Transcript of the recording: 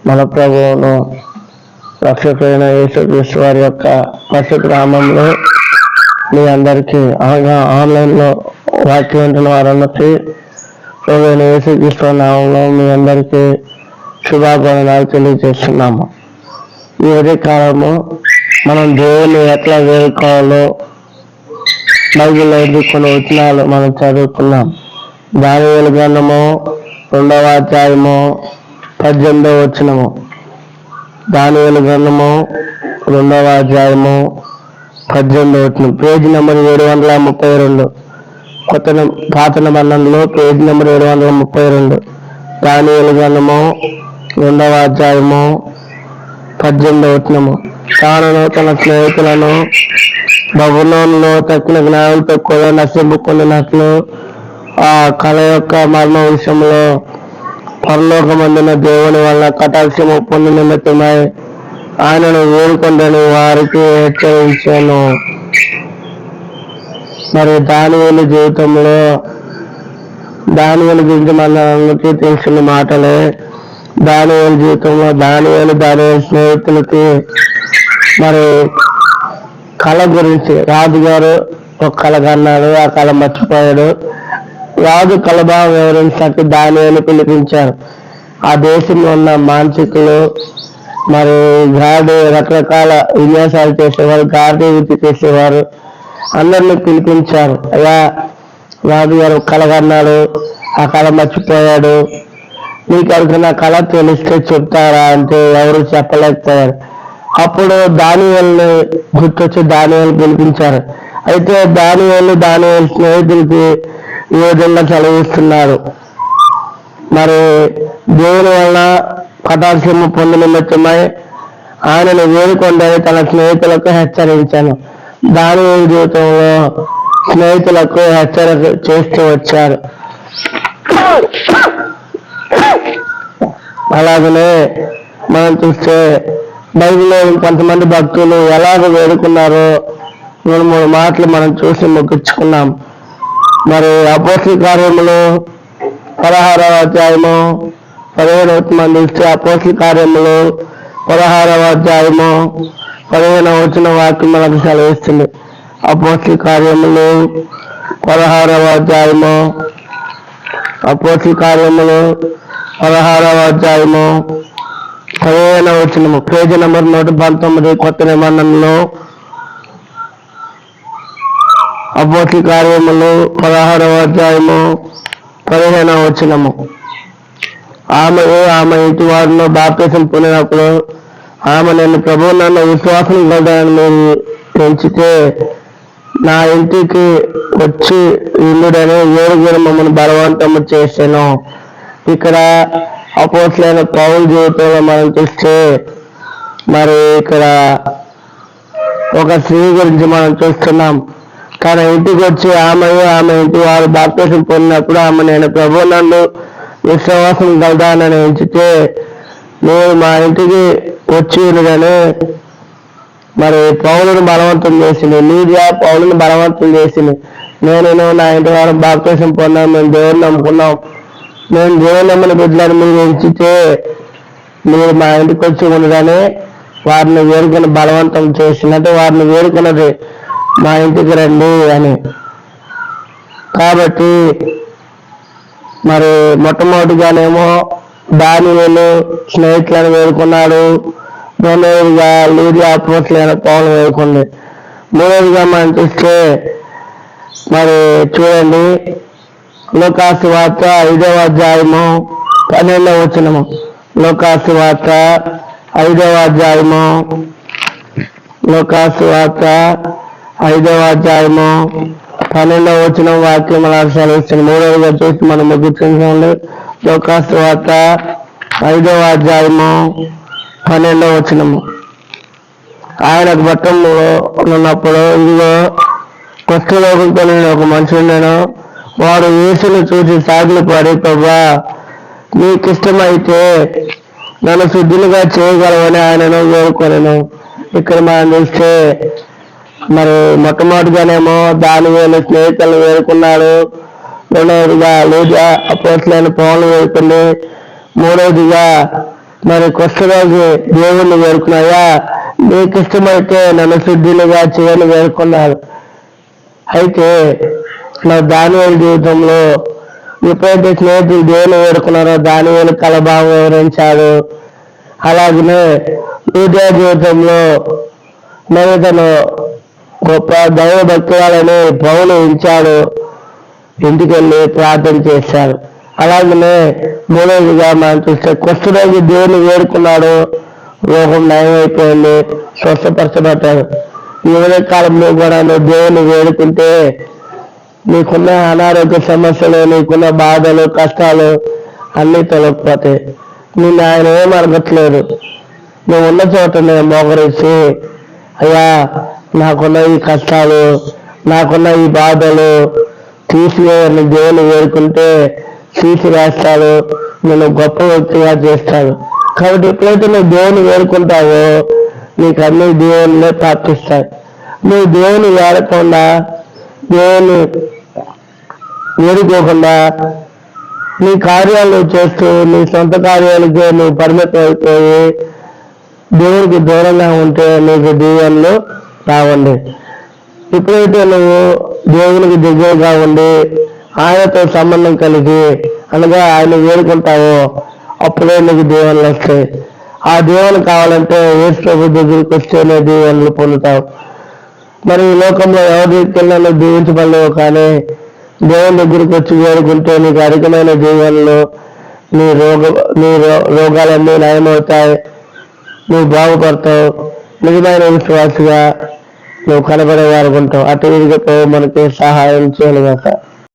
మన ప్రభువును రక్షకుడైన యేసుక్రీస్తు వారి యొక్క పరిశుద్ధ నామములో మీ అందరికీ ఆన్లైన్లో వాక్యం వింటున్న వారందరికీ ప్రభువైన యేసుక్రీస్తు నామంలో మీ అందరికీ శుభాకాంక్షలు తెలియజేస్తున్నాము. ఈ ఉదయకాలము మనం దేవుని ఎట్లా వేడుకోవాలో బైబిల్లో కొన్ని వచనాలు మనం చదువుకున్నాం. దానియేలు గ్రంథము 2వ అధ్యాయము 18వ వచనము. దానియేలు గ్రంథము 2వ అధ్యాయము 18వ వచనం, పేజీ నెంబర్ 732, పాత నిబంధనలో పేజీ నెంబర్ 732. దానియేలు గ్రంథము 2వ అధ్యాయము 18వ వచనము. తాను తన స్నేహితులను బబులోనులో తక్కిన జ్ఞానంతో కూడా నశింపుకున్నట్లు ఆ కళ యొక్క మరణ విషయంలో పరలోకమందున దేవుని వల్ల కటాక్షము పొంది నిమిత్తమై ఆయనను వేడుకొండని వారికి హెచ్చరించాను. మరి దానియేలు జీవితంలో దానియేలు గురించి మనందరికీ తెలిసిన మాటలే. దానియేలు జీవితంలో దానియేలు స్నేహితులకి మరి కళ గురించి రాజుగారు ఒక కళ కన్నాడు, ఆ కళ మర్చిపోయాడు. రాజు కళ బాగా వివరించడానికి దానియేలు పిలిపించారు. ఆ దేశంలో ఉన్న మాంత్రికులు మరి రకరకాల విన్యాసాలు చేసేవారు, గాడి వృత్తి చేసేవారు, అందరినీ పిలిపించారు. అయ్యా, రాజుగారు కళ కన్నాడు, ఆ కళ మర్చిపోయాడు, మీకు అనుకున్న కళ తెలిస్తే చెప్తారా అంటే ఎవరు చెప్పలేకపోయారు. అప్పుడు దానియేలుని గుర్తొచ్చి దానియేలు పిలిపించారు. అయితే దానియేలు స్నేహితులకి ఈ విధంగా చదివిస్తున్నారు. మరి దేవుని వలన కటాక్షము పొందిన నిమిత్తమై ఆయనను వేడుకొండని తన స్నేహితులకు హెచ్చరించాను. దానియేలు జీవితంలో స్నేహితులకు హెచ్చరిక చేస్తూ వచ్చారు. అలాగనే మనం చూస్తే బైబిల్లో కొంతమంది భక్తులు ఎలాగ వేడుకున్నారో 2-3 మాటలు మనం చూసి ముగించుకున్నాం. మరి అపోస్తల కార్యములు 16వ అధ్యాయము 15వ వచనం ఇస్తే అపోస్తల కార్యములు 16వ అధ్యాయము 15వ వచనం వాక్యం మనకు సెలవిస్తుంది. అపోస్తల కార్యములు 16వ అధ్యాయము 15వ వచనము, పేజీ నెంబర్ 119, కొత్త నిబంధనలో అపోస్తల కార్యములు 16వ అధ్యాయము 15వ వచనము. ఆమె ఇంటి వారిలో బాప్తిసం పొందినప్పుడు ఆమె, నేను ప్రభువు నన్ను విశ్వాసం కలదని పెంచితే నా ఇంటికి వచ్చి ఇల్లుడని 7 మమ్మల్ని బలవంతము చేశాను. ఇక్కడ అపోస్తలుడైన పౌలు జీవితంలో మనం చూస్తే మరి ఇక్కడ ఒక స్త్రీ గురించి మనం చూస్తున్నాం. తన ఇంటికి వచ్చి ఆమె ఇంటి వారు బాప్తిసం పొందినప్పుడు ఆమె, నేను ప్రభువు నన్ను విశ్వాసం కలదానని ఎంచితే నేను మా ఇంటికి వచ్చి ఇల్లుడని మరి పౌలుని బలవంతం చేసింది. లీదియా పౌలుని బలవంతం చేసింది. నేను నా ఇంటి వారు బాప్తిసం పొందాం, మేము దేవుని నమ్ముకున్నాం, మేము దేవుని నమ్మిన బిడ్డలను మీరు ఎంచితే మీరు మా ఇంటికి వచ్చి ఉండగానే వారిని వేడుకొని బలవంతం చేసినట్టు వారిని వేడుకున్నది మా ఇంటికి రండి అని. కాబట్టి మరి మొట్టమొదటిగానేమో దానియేలు స్నేహితులను వేడుకున్నాడు, రెండవదిగా లీదియా అపోస్తలుడైన పౌలు వేడుకుంది. మూడవదిగా మనం చూస్తే మరి చూడండి, లూకాసు వార్త 5వ అధ్యాయము 12వ వచనము. లూకాసు వార్త 5వ అధ్యాయము 12వ వచనం వాక్యం అలా సెలవిస్తుంది. మూడవదిగా చూసి మనం ముగించుకోండి. లూకాసు వార్త 5వ అధ్యాయము 12వ వచనము. ఆయన పట్టణంలో ఉన్నప్పుడు ఇదిగో కుష్ఠరోగంతో నేను ఒక మనుషుడను, వాడు యేసును చూసి సాగిలపడి, ప్రభువా నీకు ఇష్టమైతే నన్ను శుద్ధిగా చేయగలవని ఆయనను వేడుకొనెను. ఇక్కడ మనం చూస్తే మరి మొట్టమొదటిగానేమో దానియేలు స్నేహితులను వేడుకున్నాడు, రెండవదిగా లీదియా అపోస్తలుడైన పౌలును వేడుకుంది, మూడవదిగా మరి కొత్తరోజు దేవుణ్ణి వేడుకున్నాయా, నీకు ఇష్టమైతే నన్ను శుద్ధినిగా చేయని వేడుకున్నారు. అయితే నా దానియేలు జీవితంలో ఎప్పుడైతే స్నేహితులు దేవుని వేడుకున్నారో దానియేలు కలభావం వివరించాడు. అలాగనే యూదా జీవితంలో నేను తను గొప్ప దైవ భక్తురాలని పౌలు ఉంచాడు, ఇంటికి వెళ్ళి ప్రార్థన చేశాడు. అలాగనే మూడవదిగా మనం చూస్తే కొత్తరోజు దేవుని వేడుకున్నాడు, రోగం నయమైపోయింది, స్వస్థపరచబడ్డాడు. ఈ కాలంలో కూడా నువ్వు దేవుని వేడుకుంటే నీకున్న అనారోగ్య సమస్యలు, నీకున్న బాధలు, కష్టాలు అన్నీ తొలగిపోతాయి. నిన్ను ఆయన ఏం అడగట్లేదు. నువ్వు ఉన్న చోటనే మోకరిసి, అయ్యా నాకున్న ఈ కష్టాలు, నాకున్న ఈ బాధలు తీసివేయని దేవుని వేడుకుంటే తీసివేస్తాడు, నేను గొప్ప వ్యక్తిగా చేస్తాడు. కాబట్టి ఎప్పుడైతే నువ్వు దేవుని వేడుకుంటావో నీకు అన్ని దేవునినే ప్రాప్తిస్తాయి. నువ్వు దేవుని వేడకుండా, దేవుని వేడుకోకుండా నీ కార్యాలు చేస్తూ నీ సొంత కార్యాలకే నువ్వు పరిమితం అయిపోయి దేవునికి దూరంగా ఉంటే నీకు దీవెనలు రావండి. ఎప్పుడైతే నువ్వు దేవునికి దగ్గరగా ఉండి ఆయనతో సంబంధం కలిగి అనగా ఆయన వేడుకుంటావో అప్పుడే నీకు దీవెనలు వస్తాయి. ఆ దీవెన కావాలంటే యేసు ప్రభు దగ్గరికి వస్తేనే దీవెనలు పొందుతావు. మరి ఈ లోకంలో ఎవరి కింద దీవించబడలేవు, కానీ దేవుని దగ్గరికి వచ్చి వేడుకుంటే నీకు అధికమైన దీవెనలు, నీ రోగాలన్నీ నయమవుతాయి, నువ్వు బాగుపడతావు, నిజమైన విశ్వాసగా నువ్వు కనబడేవారుకుంటావు. అటు ఇదిగతో మనకి సహాయం చేయను కాక.